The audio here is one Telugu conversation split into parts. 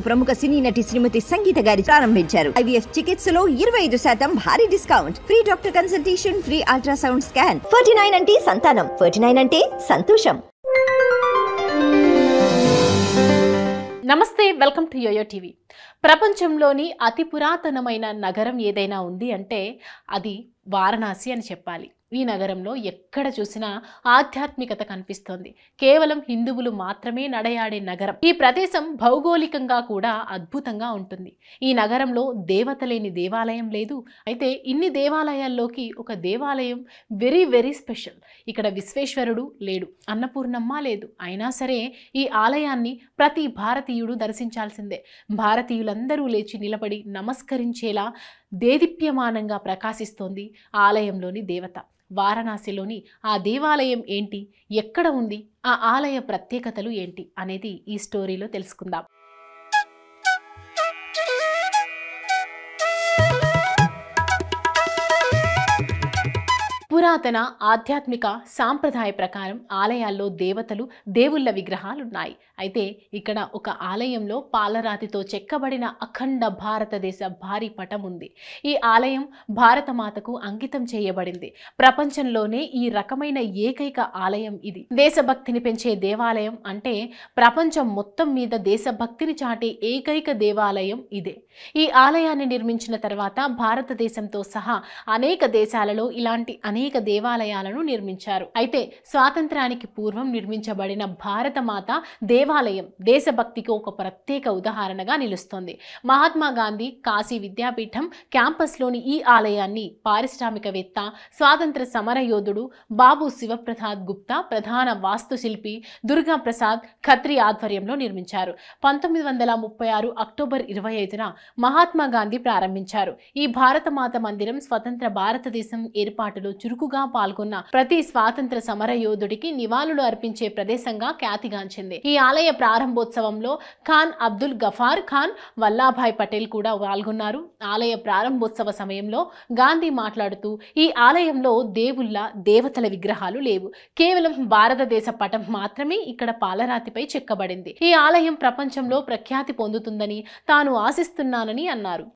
ప్రముఖ సినీ నటి శ్రీమతి సంగీత గారి ప్రారంభించారు. IVF చికిత్సలో 25% భారీ discount, free doctor consultation, free ultrasound scan. 49 అంటే సంతానం, 49 అంటే సంతోషం. నమస్తే, వెల్కమ్ టు యోయో టీవీ. ప్రపంచంలోని అతి పురాతనమైన నగరం ఏదైనా ఉంది అంటే అది వారణాసి అని చెప్పాలి. ఈ నగరంలో ఎక్కడ చూసినా ఆధ్యాత్మికత కనిపిస్తోంది. కేవలం హిందువులు మాత్రమే నడయాడే నగరం. ఈ ప్రదేశం భౌగోళికంగా కూడా అద్భుతంగా ఉంటుంది. ఈ నగరంలో దేవత లేని దేవాలయం లేదు. అయితే ఇన్ని దేవాలయాల్లోకి ఒక దేవాలయం వెరీ స్పెషల్. ఇక్కడ విశ్వేశ్వరుడు లేడు, అన్నపూర్ణమ్మ లేదు. అయినా సరే ఈ ఆలయాన్ని ప్రతి భారతీయుడు దర్శించాల్సిందే. భారతీయులందరూ లేచి నిలబడి నమస్కరించేలా దేదీప్యమానంగా ప్రకాశిస్తోంది ఆలయంలోని దేవత. వారణాసిలోని ఆ దేవాలయం ఏంటి, ఎక్కడ ఉంది, ఆ ఆలయ ప్రత్యేకతలు ఏంటి అనేది ఈ స్టోరీలో తెలుసుకుందాం. పురాతన ఆధ్యాత్మిక సాంప్రదాయ ప్రకారం ఆలయాల్లో దేవతలు, దేవుళ్ళ విగ్రహాలున్నాయి. అయితే ఇక్కడ ఒక ఆలయంలో పాలరాతితో చెక్కబడిన అఖండ భారతదేశ భారీ పటం ఉంది. ఈ ఆలయం భారతమాతకు అంకితం చేయబడింది. ప్రపంచంలోనే ఈ రకమైన ఏకైక ఆలయం ఇది. దేశభక్తిని పెంచే దేవాలయం అంటే ప్రపంచం మొత్తం మీద దేశభక్తిని చాటే ఏకైక దేవాలయం ఇదే. ఈ ఆలయాన్ని నిర్మించిన తర్వాత భారతదేశంతో సహా అనేక దేశాలలో ఇలాంటి అనేక దేవాలయాలను నిర్మించారు. అయితే స్వాతంత్రానికి పూర్వం నిర్మించబడిన భారతమాత దేవాలయం దేశభక్తికి ఒక ప్రత్యేక ఉదాహరణగా నిలుస్తోంది. మహాత్మా గాంధీ కాశీ విద్యాపీఠం క్యాంపస్లోని ఈ ఆలయాన్ని పారిశ్రామికవేత్త, స్వాతంత్ర సమరయోధుడు బాబు శివప్రసాద్ గుప్తా, ప్రధాన వాస్తుశిల్పి దుర్గా ప్రసాద్ ఖత్రి ఆధ్వర్యంలో నిర్మించారు. 1936 అక్టోబర్ 25న మహాత్మా గాంధీ ప్రారంభించారు. ఈ భారతమాత మందిరం స్వతంత్ర భారతదేశం ఏర్పాటులో చురుకుగా పాల్గొన్న ప్రతి స్వాతంత్ర సమరయోధుడికి నివాళులు అర్పించే ప్రదేశంగా ఖ్యాతిగాంచింది. ఈ ఆలయ ప్రారంభోత్సవంలో ఖాన్ అబ్దుల్ గఫార్ ఖాన్, వల్లాభాయ్ పటేల్ కూడా పాల్గొన్నారు. ఆలయ ప్రారంభోత్సవ సమయంలో గాంధీ మాట్లాడుతూ, ఈ ఆలయంలో దేవుళ్ళ, దేవతల విగ్రహాలు లేవు, కేవలం భారతదేశ పటం మాత్రమే ఇక్కడ పాలరాతిపై చెక్కబడింది. ఈ ఆలయం ప్రపంచంలో ప్రఖ్యాతి పొందుతుందని తాను ఆశిస్తున్నానని అన్నారు.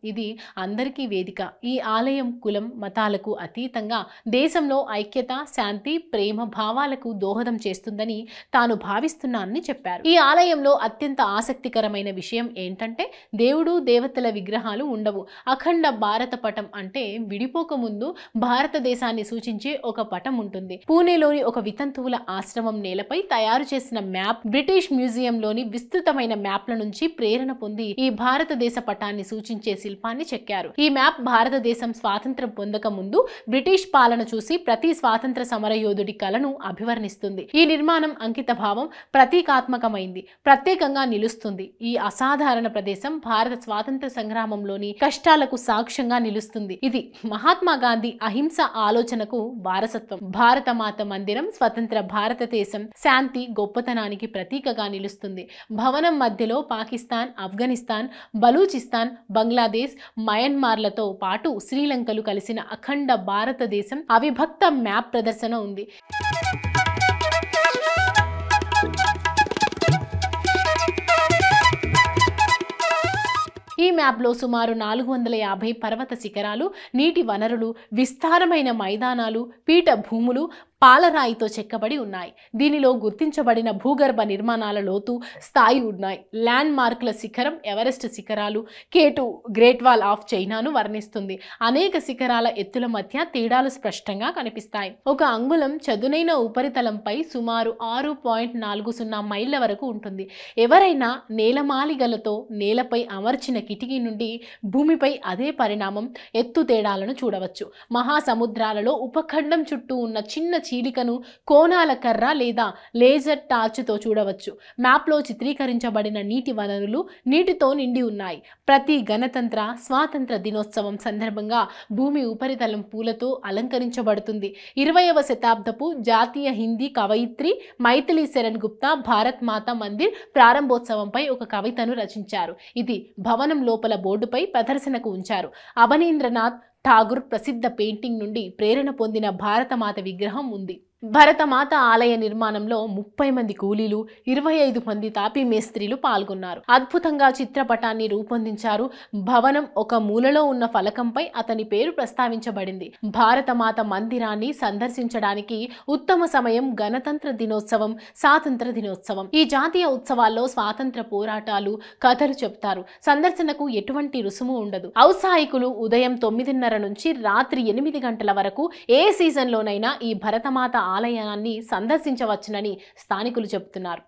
ఇది అందరికీ వేదిక. ఈ ఆలయం కులం, మతాలకు అతీతంగా దేశంలో ఐక్యత, శాంతి, ప్రేమ భావాలకు దోహదం చేస్తుందని తాను భావిస్తున్నానని చెప్పారు. ఈ ఆలయంలో అత్యంత ఆసక్తికరమైన విషయం ఏంటంటే దేవుడు, దేవతల విగ్రహాలు ఉండవు. అఖండ భారత పటం అంటే విడిపోక ముందు భారతదేశాన్ని సూచించే ఒక పటం ఉంటుంది. పూణేలోని ఒక వితంతువుల ఆశ్రమం నేలపై తయారు చేసిన మ్యాప్ బ్రిటిష్ మ్యూజియంలోని విస్తృతమైన మ్యాప్ల నుంచి ప్రేరణ పొంది ఈ భారతదేశ పటాన్ని సూచించే శిల్పాన్ని చెక్కారు. ఈ మ్యాప్ భారతదేశం స్వాతంత్రం పొందక ముందు బ్రిటిష్ పాలన చూసి ప్రతి స్వాతంత్ర సమరయోధుడి కలను అభివర్ణిస్తుంది. ఈ నిర్మాణం అంకిత భావం, ప్రతీకాత్మకమైంది, ప్రత్యేకంగా నిలుస్తుంది. ఈ అసాధారణ ప్రదేశం భారత స్వాతంత్ర సంగ్రామంలోని కష్టాలకు సాక్ష్యంగా నిలుస్తుంది. ఇది మహాత్మా గాంధీ అహింస ఆలోచనకు వారసత్వం. భారతమాత మందిరం స్వతంత్ర భారతదేశం శాంతి, గొప్పతనానికి ప్రతీకగా నిలుస్తుంది. భవనం మధ్యలో పాకిస్తాన్, ఆఫ్ఘనిస్తాన్, బలూచిస్తాన్, బంగ్లాదేశ్, మయన్మార్లతో పాటు శ్రీలంకలు కలిసిన అఖండ భారతదేశం అవిభక్త మ్యాప్ ప్రదర్శన ఉంది. ఈ మ్యాప్లో సుమారు 450 పర్వత శిఖరాలు, నీటి వనరులు, విస్తారమైన మైదానాలు, పీఠ భూములు పాలరాయితో చెక్కబడి ఉన్నాయి. దీనిలో గుర్తించబడిన భూగర్భ నిర్మాణాల లోతు స్థాయి ఉన్నాయి. ల్యాండ్ మార్కుల శిఖరం ఎవరెస్ట్ శిఖరాలు, K2 గ్రేట్ వాల్ ఆఫ్ చైనాను వర్ణిస్తుంది. అనేక శిఖరాల ఎత్తుల మధ్య తేడాలు స్పష్టంగా కనిపిస్తాయి. ఒక అంగుళం చదునైన ఉపరితలంపై సుమారు 6.40 మైళ్ళ వరకు ఉంటుంది. ఎవరైనా నేలమాలిగలతో నేలపై అమర్చిన కిటికీ నుండి భూమిపై అదే పరిణామం, ఎత్తు తేడాలను చూడవచ్చు. మహాసముద్రాలలో ఉపఖండం చుట్టూ ఉన్న చిన్న చీలికను కోణాల కర్ర లేదా లేజర్ టార్చ్తో చూడవచ్చు. మ్యాప్లో చిత్రీకరించబడిన నీటి వనరులు నీటితో నిండి ఉన్నాయి. ప్రతి గణతంత్ర, స్వాతంత్ర దినోత్సవం సందర్భంగా భూమి ఉపరితలం పూలతో అలంకరించబడుతుంది. 20వ శతాబ్దపు జాతీయ హిందీ కవయిత్రి మైథిలి శరణ్ గుప్తా భారత్ మాతా మందిర్ ప్రారంభోత్సవంపై ఒక కవితను రచించారు. ఇది భవనం లోపల బోర్డుపై ప్రదర్శనకు ఉంచారు. అవనీంద్రనాథ్ ఠాగూర్ ప్రసిద్ధ పెయింటింగ్ నుండి ప్రేరణ పొందిన భారతమాత విగ్రహం ఉంది. భరతమాత ఆలయ నిర్మాణంలో 30 మంది కూలీలు, 25 మంది తాపీ మేస్త్రీలు పాల్గొన్నారు. అద్భుతంగా చిత్రపటాన్ని రూపొందించారు. భవనం ఒక మూలలో ఉన్న ఫలకంపై అతని పేరు ప్రస్తావించబడింది. భారతమాత మందిరాన్ని సందర్శించడానికి ఉత్తమ సమయం గణతంత్ర దినోత్సవం, స్వాతంత్ర దినోత్సవం. ఈ జాతీయ ఉత్సవాల్లో స్వాతంత్ర పోరాటాలు, కథలు చెప్తారు. సందర్శనకు ఎటువంటి రుసుము ఉండదు. ఔత్సాహికులు ఉదయం 9:30 నుంచి రాత్రి 8 గంటల వరకు ఏ సీజన్లోనైనా ఈ భరతమాత ఆలయాన్ని సందర్శించవచ్చునని స్థానికులు చెబుతున్నారు.